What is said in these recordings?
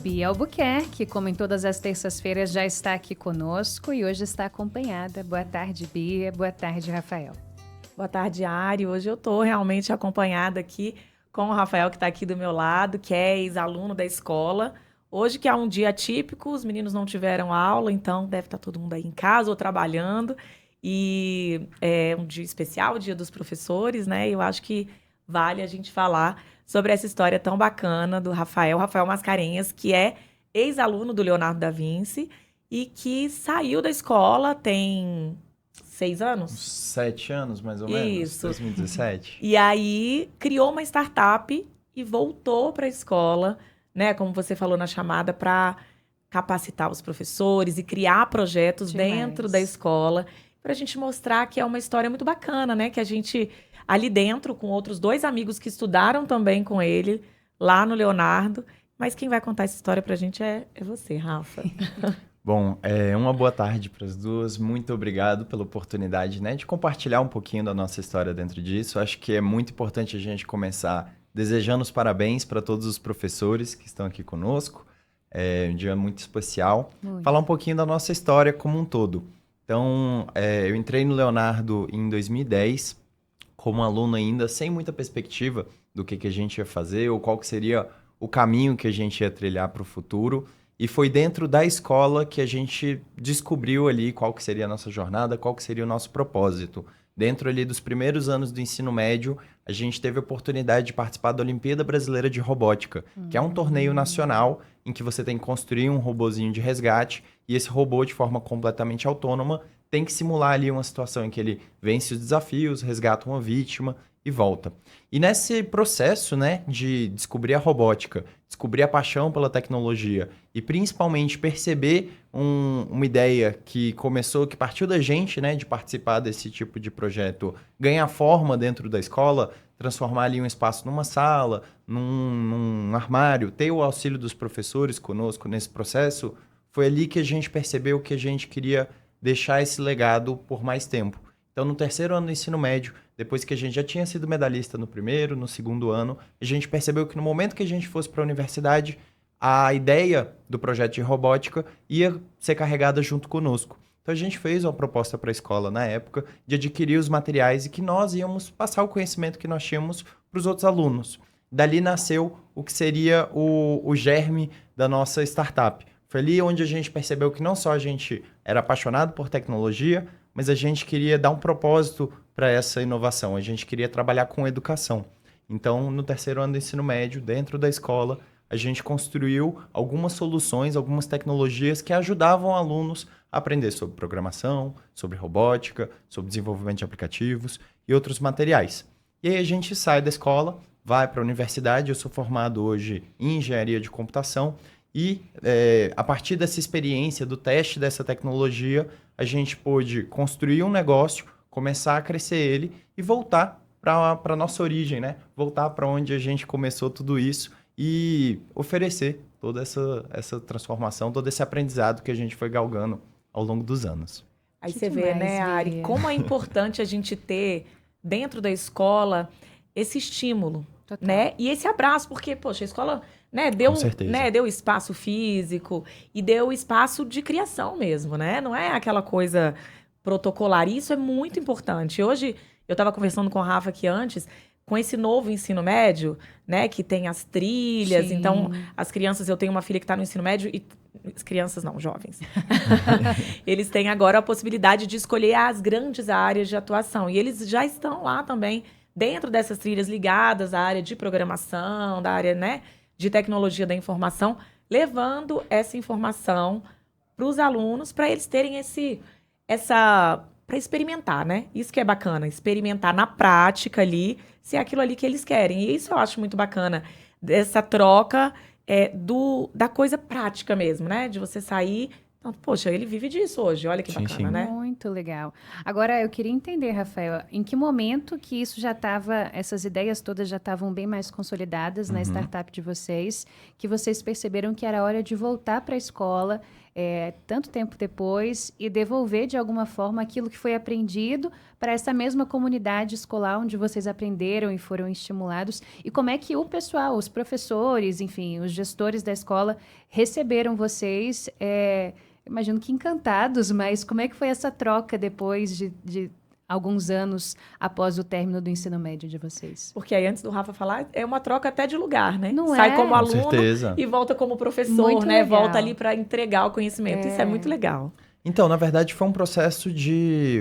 Bia Albuquerque, como em todas as terças-feiras, já está aqui conosco e hoje está acompanhada. Boa tarde, Bia. Boa tarde, Rafael. Boa tarde, Ari. Hoje eu estou realmente acompanhada aqui com o Rafael, que está aqui do meu lado, que é ex-aluno da escola. Hoje, que é um dia típico, os meninos não tiveram aula, então deve estar todo mundo aí em casa ou trabalhando. E é um dia especial, o Dia dos Professores, né? Eu acho que vale a gente falar sobre essa história tão bacana do Rafael Mascarenhas, que é ex-aluno do Leonardo da Vinci e que saiu da escola tem 6 anos? 7 anos, mais ou menos. Isso. 2017. E aí criou uma startup e voltou para a escola, né? Como você falou na chamada, para capacitar os professores e criar projetos dentro da escola, para a gente mostrar que é uma história muito bacana, né? Que a gente, ali dentro, com outros 2 amigos que estudaram também com ele, lá no Leonardo. Mas quem vai contar essa história para a gente é você, Rafa. Bom, uma boa tarde para as duas. Muito obrigado pela oportunidade, né, de compartilhar um pouquinho da nossa história dentro disso. Acho que é muito importante a gente começar desejando os parabéns para todos os professores que estão aqui conosco. É um dia muito especial. Falar um pouquinho da nossa história como um todo. Então, eu entrei no Leonardo em 2010, como aluno ainda, sem muita perspectiva do que a gente ia fazer ou qual que seria o caminho que a gente ia trilhar para o futuro. E foi dentro da escola que a gente descobriu ali qual que seria a nossa jornada, qual que seria o nosso propósito. Dentro ali dos primeiros anos do ensino médio, a gente teve a oportunidade de participar da Olimpíada Brasileira de Robótica, que é um torneio nacional em que você tem que construir um robozinho de resgate e esse robô, de forma completamente autônoma, tem que simular ali uma situação em que ele vence os desafios, resgata uma vítima e volta. E nesse processo, né, de descobrir a robótica, descobrir a paixão pela tecnologia e principalmente perceber uma ideia que começou, que partiu da gente, né, de participar desse tipo de projeto, ganhar forma dentro da escola, transformar ali um espaço numa sala, num armário, ter o auxílio dos professores conosco nesse processo, foi ali que a gente percebeu que a gente queria deixar esse legado por mais tempo. Então, no terceiro ano do ensino médio, depois que a gente já tinha sido medalhista no primeiro, no segundo ano, a gente percebeu que no momento que a gente fosse para a universidade, a ideia do projeto de robótica ia ser carregada junto conosco. Então, a gente fez uma proposta para a escola na época de adquirir os materiais e que nós íamos passar o conhecimento que nós tínhamos para os outros alunos. Dali nasceu o que seria o germe da nossa startup. Foi ali onde a gente percebeu que não só a gente era apaixonado por tecnologia, mas a gente queria dar um propósito para essa inovação. A gente queria trabalhar com educação. Então, no terceiro ano do ensino médio, dentro da escola, a gente construiu algumas soluções, algumas tecnologias que ajudavam alunos a aprender sobre programação, sobre robótica, sobre desenvolvimento de aplicativos e outros materiais. E aí a gente sai da escola, vai para a universidade. Eu sou formado hoje em engenharia de computação e a partir dessa experiência, do teste dessa tecnologia, a gente pôde construir um negócio, começar a crescer ele e voltar para a nossa origem, né? Voltar para onde a gente começou tudo isso e oferecer toda essa transformação, todo esse aprendizado que a gente foi galgando ao longo dos anos. Aí você vê, né, Ari, como é importante a gente ter dentro da escola esse estímulo, né? E esse abraço, porque, poxa, a escola... deu espaço físico e deu espaço de criação mesmo, né? Não é aquela coisa protocolar. Isso é muito importante. Hoje, eu estava conversando com a Rafa aqui antes, com esse novo ensino médio, né? Que tem as trilhas. Sim. Então, as crianças... Eu tenho uma filha que está no ensino médio e... Crianças não, jovens. Eles têm agora a possibilidade de escolher as grandes áreas de atuação. E eles já estão lá também, dentro dessas trilhas ligadas à área de programação, da área, né, de tecnologia da informação, levando essa informação para os alunos, para eles terem para experimentar, né? Isso que é bacana, experimentar na prática ali, se é aquilo ali que eles querem. E isso eu acho muito bacana, dessa troca da coisa prática mesmo, né? De você sair... Então, poxa, ele vive disso hoje, olha que bacana, né? Muito legal. Agora, eu queria entender, Rafael, em que momento que isso já estava, essas ideias todas já estavam bem mais consolidadas na startup de vocês, que vocês perceberam que era hora de voltar para a escola, tanto tempo depois, e devolver de alguma forma aquilo que foi aprendido para essa mesma comunidade escolar onde vocês aprenderam e foram estimulados? E como é que o pessoal, os professores, enfim, os gestores da escola receberam vocês? Imagino que encantados, mas como é que foi essa troca depois de alguns anos após o término do ensino médio de vocês? Porque aí, antes do Rafa falar, é uma troca até de lugar, né? Não Sai como aluno e volta como professor, muito né? legal. Volta ali para entregar o conhecimento. Isso é muito legal. Então, na verdade, foi um processo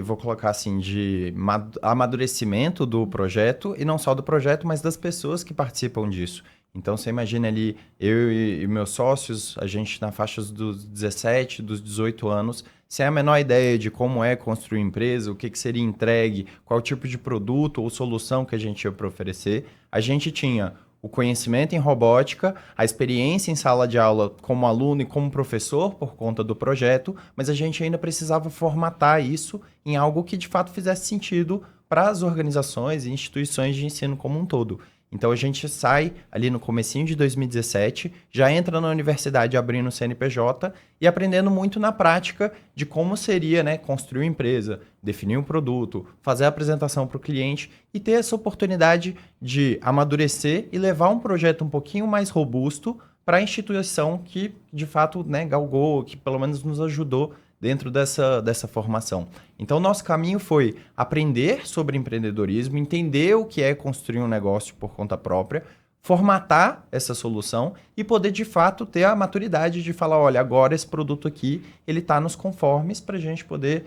vou colocar assim, de amadurecimento do projeto, e não só do projeto, mas das pessoas que participam disso. Então, você imagina ali, eu e meus sócios, a gente na faixa dos 17, dos 18 anos, sem a menor ideia de como é construir empresa, o que seria entregue, qual tipo de produto ou solução que a gente ia para oferecer. A gente tinha o conhecimento em robótica, a experiência em sala de aula como aluno e como professor por conta do projeto, mas a gente ainda precisava formatar isso em algo que de fato fizesse sentido para as organizações e instituições de ensino como um todo. Então, a gente sai ali no comecinho de 2017, já entra na universidade abrindo o CNPJ e aprendendo muito na prática de como seria, né, construir uma empresa, definir um produto, fazer a apresentação para o cliente e ter essa oportunidade de amadurecer e levar um projeto um pouquinho mais robusto para a instituição que, de fato, né, galgou, que pelo menos nos ajudou dentro dessa formação. Então, o nosso caminho foi aprender sobre empreendedorismo, entender o que é construir um negócio por conta própria, formatar essa solução e poder, de fato, ter a maturidade de falar, olha, agora esse produto aqui, ele está nos conformes para a gente poder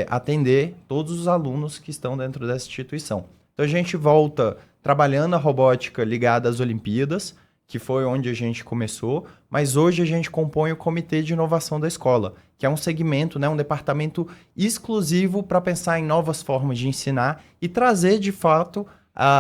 atender todos os alunos que estão dentro dessa instituição. Então, a gente volta trabalhando a robótica ligada às Olimpíadas, que foi onde a gente começou, mas hoje a gente compõe o Comitê de Inovação da Escola, que é um segmento, né, um departamento exclusivo para pensar em novas formas de ensinar e trazer, de fato,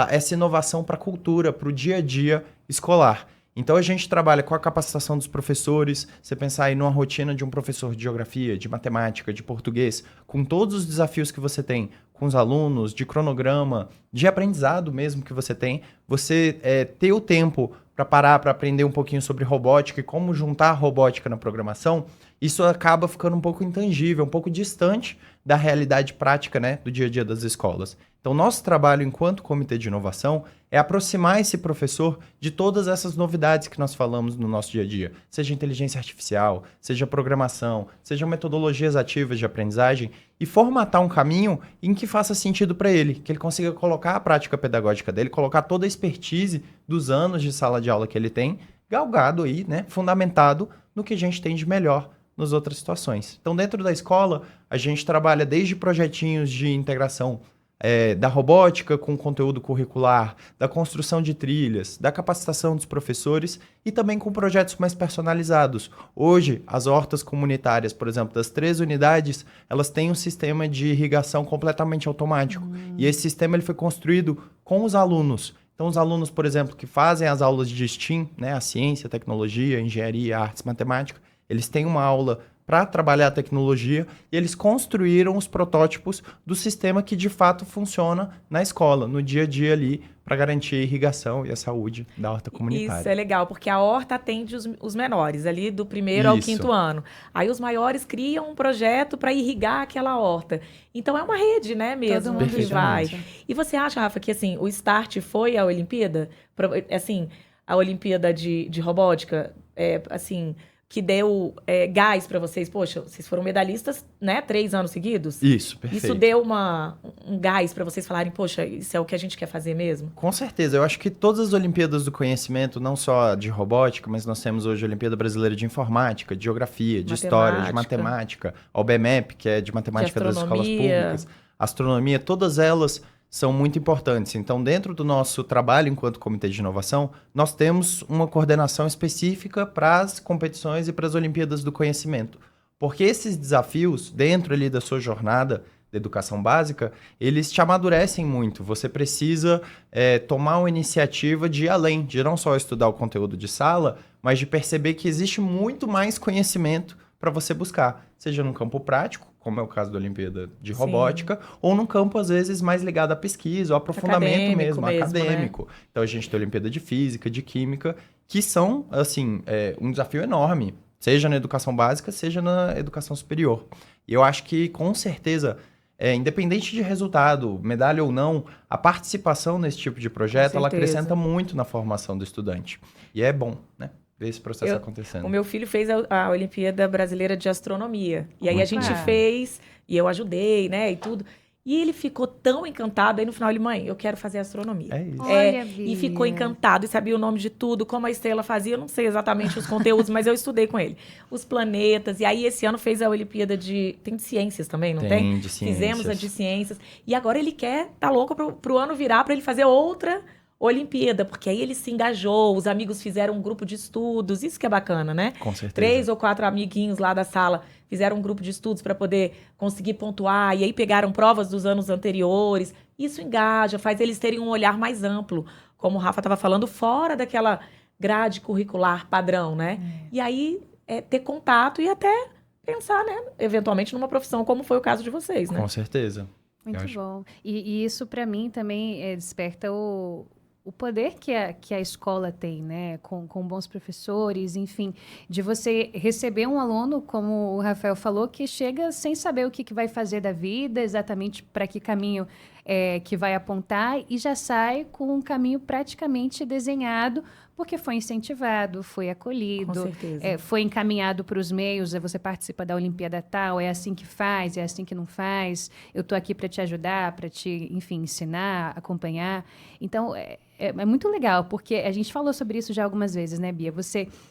essa inovação para a cultura, para o dia a dia escolar. Então, a gente trabalha com a capacitação dos professores, você pensar aí numa rotina de um professor de geografia, de matemática, de português, com todos os desafios que você tem com os alunos, de cronograma, de aprendizado mesmo que você tem, você ter o tempo para parar para aprender um pouquinho sobre robótica e como juntar a robótica na programação, isso acaba ficando um pouco intangível, um pouco distante da realidade prática, né, do dia a dia das escolas. Então, nosso trabalho enquanto comitê de inovação é aproximar esse professor de todas essas novidades que nós falamos no nosso dia a dia, seja inteligência artificial, seja programação, seja metodologias ativas de aprendizagem, e formatar um caminho em que faça sentido para ele, que ele consiga colocar a prática pedagógica dele, colocar toda a expertise dos anos de sala de aula que ele tem, galgado aí, né, fundamentado no que a gente tem de melhor nas outras situações. Então, dentro da escola, a gente trabalha desde projetinhos de integração da robótica com conteúdo curricular, da construção de trilhas, da capacitação dos professores e também com projetos mais personalizados. Hoje, as hortas comunitárias, por exemplo, das 3 unidades, elas têm um sistema de irrigação completamente automático. E esse sistema ele foi construído com os alunos. Então, os alunos, por exemplo, que fazem as aulas de STEAM, né, a ciência, tecnologia, engenharia, artes, matemática, eles têm uma aula para trabalhar a tecnologia e eles construíram os protótipos do sistema que de fato funciona na escola, no dia a dia ali, para garantir a irrigação e a saúde da horta comunitária. Isso é legal, porque a horta atende os menores, ali do 1º ao 5º ano. Aí os maiores criam um projeto para irrigar aquela horta. Então é uma rede, né, mesmo, que vai. E você acha, Rafa, que assim, o start foi a Olimpíada? Assim, a Olimpíada de robótica, assim, que deu gás para vocês? Poxa, vocês foram medalhistas, né, 3 anos seguidos? Isso, perfeito. Isso deu um gás para vocês falarem, poxa, isso é o que a gente quer fazer mesmo? Com certeza. Eu acho que todas as Olimpíadas do Conhecimento, não só de robótica, mas nós temos hoje a Olimpíada Brasileira de Informática, de Geografia, de História, de Matemática, a OBMEP, que é de Matemática das Escolas Públicas, Astronomia, todas elas são muito importantes. Então, dentro do nosso trabalho enquanto Comitê de Inovação, nós temos uma coordenação específica para as competições e para as Olimpíadas do Conhecimento. Porque esses desafios, dentro ali da sua jornada de educação básica, eles te amadurecem muito. Você precisa tomar uma iniciativa de ir além, de não só estudar o conteúdo de sala, mas de perceber que existe muito mais conhecimento para você buscar, seja no campo prático, como é o caso da Olimpíada de Robótica, ou num campo, às vezes, mais ligado à pesquisa, ao aprofundamento mesmo, acadêmico. Né? Então, a gente tem a Olimpíada de Física, de Química, que são, assim, um desafio enorme, seja na educação básica, seja na educação superior. E eu acho que, com certeza, independente de resultado, medalha ou não, a participação nesse tipo de projeto, ela acrescenta muito na formação do estudante. E é bom, né? Ver esse processo acontecendo. O meu filho fez a Olimpíada Brasileira de Astronomia. E aí a gente fez, e eu ajudei, né, e tudo. E ele ficou tão encantado, aí no final ele, mãe, eu quero fazer astronomia. É isso. Olha, e ficou encantado, e sabia o nome de tudo, como a estrela fazia, eu não sei exatamente os conteúdos, mas eu estudei com ele. Os planetas, e aí esse ano fez a Olimpíada tem de ciências também, não tem? Tem, de ciências. Fizemos a de ciências. E agora ele tá louco pro ano virar, pra ele fazer outra Olimpíada, porque aí ele se engajou, os amigos fizeram um grupo de estudos, isso que é bacana, né? Com certeza. 3 ou 4 amiguinhos lá da sala fizeram um grupo de estudos para poder conseguir pontuar, e aí pegaram provas dos anos anteriores. Isso engaja, faz eles terem um olhar mais amplo, como o Rafa estava falando, fora daquela grade curricular padrão, né? E aí ter contato e até pensar, né, eventualmente numa profissão, como foi o caso de vocês, né? Com certeza. Muito bom. E isso, para mim, também desperta o poder que a escola tem, né? Com bons professores, enfim, de você receber um aluno, como o Rafael falou, que chega sem saber o que vai fazer da vida, exatamente para que caminho que vai apontar, e já sai com um caminho praticamente desenhado, porque foi incentivado, foi acolhido, Com certeza. Foi encaminhado para os meios, você participa da Olimpíada tal, é assim que faz, é assim que não faz, eu estou aqui para te ajudar, para te, enfim, ensinar, acompanhar. Então, é muito legal, porque a gente falou sobre isso já algumas vezes, né, Bia?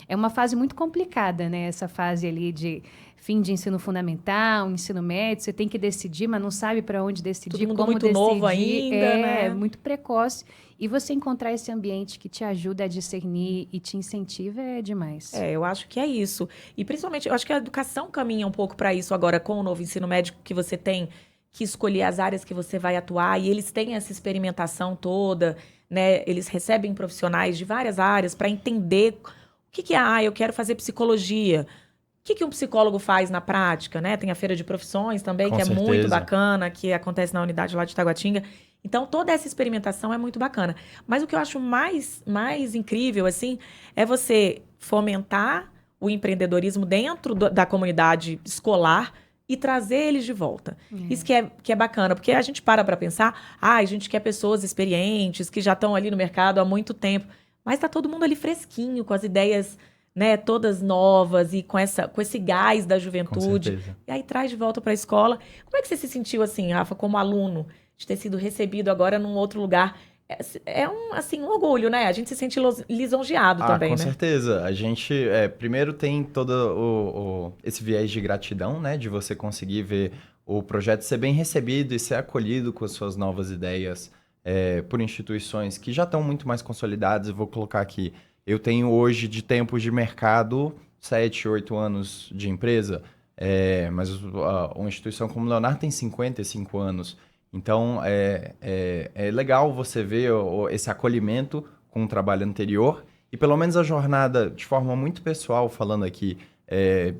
É uma fase muito complicada, né? Essa fase ali de fim de ensino fundamental, ensino médio, você tem que decidir, mas não sabe para onde decidir, Todo mundo como muito decidir. novo ainda, né? Muito precoce. E você encontrar esse ambiente que te ajuda a discernir e te incentiva é demais. Eu acho que é isso. E principalmente, eu acho que a educação caminha um pouco para isso agora, com o novo ensino médio, que você tem que escolher as áreas que você vai atuar, e eles têm essa experimentação toda, né? Eles recebem profissionais de várias áreas para entender o que é, eu quero fazer psicologia. O que um psicólogo faz na prática, né? Tem a feira de profissões também, Com que certeza. É muito bacana, que acontece na unidade lá de Taguatinga. Então, toda essa experimentação é muito bacana. Mas o que eu acho mais incrível, assim, é você fomentar o empreendedorismo dentro da comunidade escolar e trazer eles de volta. Isso que é bacana, porque a gente para pensar, a gente quer pessoas experientes, que já estão ali no mercado há muito tempo, mas tá todo mundo ali fresquinho, com as ideias, né, todas novas e com esse gás da juventude. E aí traz de volta para a escola. Como é que você se sentiu assim, Rafa, como aluno, de ter sido recebido agora num outro lugar? É um orgulho, né? A gente se sente lisonjeado também, com né? certeza. A gente, primeiro tem todo esse viés de gratidão, né? De você conseguir ver o projeto ser bem recebido e ser acolhido com as suas novas ideias por instituições que já estão muito mais consolidadas. Eu vou colocar aqui, eu tenho hoje, de tempos de mercado, 7, 8 anos de empresa, mas uma instituição como o Leonardo tem 55 anos. Então, é legal você ver esse acolhimento com o trabalho anterior e, pelo menos, a jornada, de forma muito pessoal, falando aqui,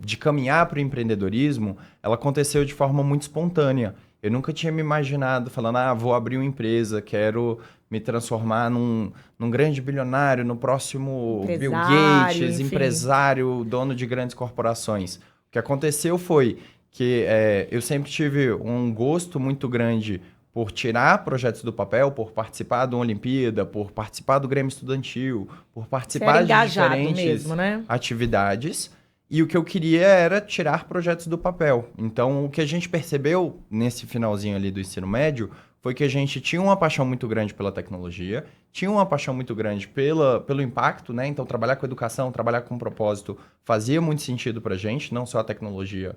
de caminhar para o empreendedorismo, ela aconteceu de forma muito espontânea. Eu nunca tinha me imaginado falando, vou abrir uma empresa, quero me transformar num grande bilionário, no próximo Bill Gates, enfim. Empresário, dono de grandes corporações. O que aconteceu foi que eu sempre tive um gosto muito grande por tirar projetos do papel, por participar de uma Olimpíada, por participar do Grêmio Estudantil, por participar de diferentes mesmo, né? atividades. E o que eu queria era tirar projetos do papel. Então, o que a gente percebeu nesse finalzinho ali do ensino médio foi que a gente tinha uma paixão muito grande pela tecnologia, tinha uma paixão muito grande pelo impacto, né? Então, trabalhar com educação, trabalhar com propósito fazia muito sentido pra gente, não só a tecnologia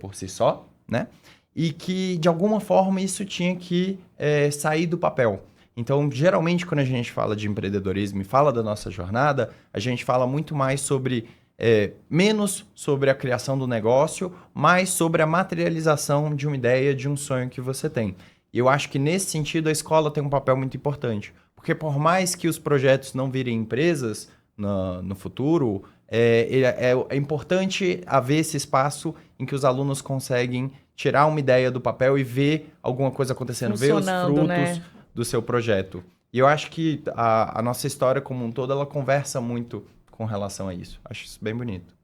por si só, né? E que, de alguma forma, isso tinha que sair do papel. Então, geralmente, quando a gente fala de empreendedorismo e fala da nossa jornada, a gente fala muito mais sobre... menos sobre a criação do negócio, mais sobre a materialização de uma ideia, de um sonho que você tem. E eu acho que, nesse sentido, a escola tem um papel muito importante. Porque, por mais que os projetos não virem empresas no futuro, é importante haver esse espaço em que os alunos conseguem tirar uma ideia do papel e ver alguma coisa acontecendo, ver os frutos, né, do seu projeto. E eu acho que a nossa história como um todo, ela conversa muito com relação a isso. Acho isso bem bonito.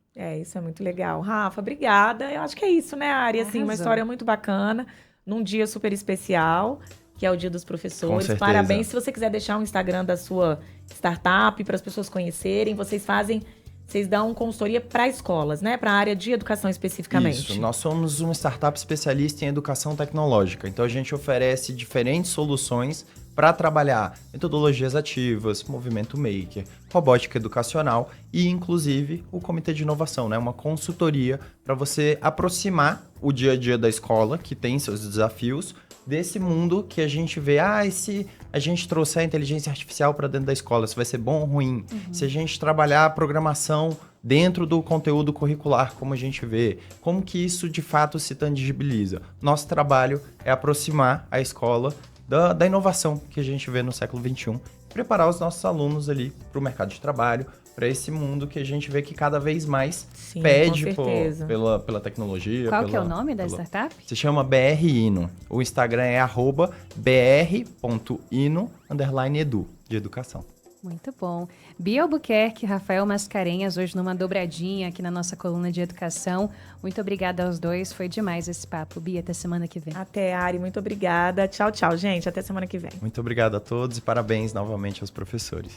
Isso é muito legal. Rafa, obrigada. Eu acho que é isso, né, Ari? Assim, uma história muito bacana, num dia super especial, que é o Dia dos Professores. Com certeza. Parabéns. Se você quiser deixar o Instagram da sua startup para as pessoas conhecerem, vocês dão consultoria para escolas, né? Para a área de educação especificamente. Isso, nós somos uma startup especialista em educação tecnológica. Então, a gente oferece diferentes soluções para trabalhar metodologias ativas, movimento maker, robótica educacional e, inclusive, o comitê de inovação, né? Uma consultoria para você aproximar o dia a dia da escola, que tem seus desafios, desse mundo que a gente vê, se a gente trouxer a inteligência artificial para dentro da escola, se vai ser bom ou ruim. Se a gente trabalhar a programação dentro do conteúdo curricular, como a gente vê, como que isso de fato se tangibiliza. Nosso trabalho é aproximar a escola da inovação que a gente vê no século XXI, preparar os nossos alunos ali para o mercado de trabalho, para esse mundo que a gente vê que cada vez mais pede pela tecnologia. Qual que é o nome da startup? Se chama BR Ino. O Instagram é @br.ino_edu, de educação. Muito bom. Bia Albuquerque, Rafael Mascarenhas, hoje numa dobradinha aqui na nossa coluna de educação. Muito obrigada aos dois, foi demais esse papo. Bia, até semana que vem. Até, Ari, muito obrigada. Tchau, tchau, gente. Até semana que vem. Muito obrigado a todos e parabéns novamente aos professores.